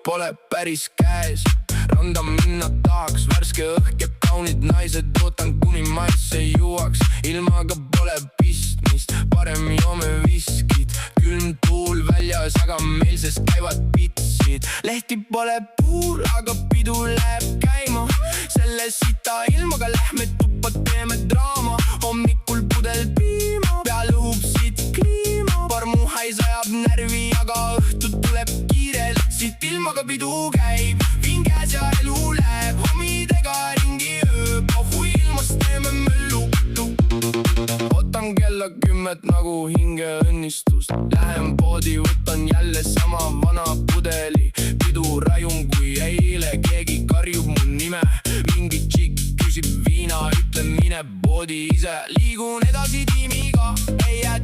pole päris käes. Randa minna tahaks, värske õhk ja kaunid naised. Ootan kuni maisse jõuaks, ilmaga pole pistmist. Parem joome viskid, külm tuul väljas, aga meil sees käivad pitsid. Lehti pole puul, aga pidu läheb käima. Selle sita ilmaga lähme tuppa, teeme draama. Hommikul pudel piima, peal õhub siit kliima. Parmuhais ajab närvi, aga õhtu tuleb kiirelt. Siit ilmaga pidu käib, viin käes ja elu läheb. Hommidega ringi ööb, ohu ilmas teeme möllu. Ootan kella 10 nagu hinge õnnistust. Lähen poodi, võtan jälle sama vana pudeli. Pidu rajun kui eile, keegi karjub mu nime. Mingi tšikk küsib viina, ütlen mine poodi ise. Liigun edasi tiimiga, ei jää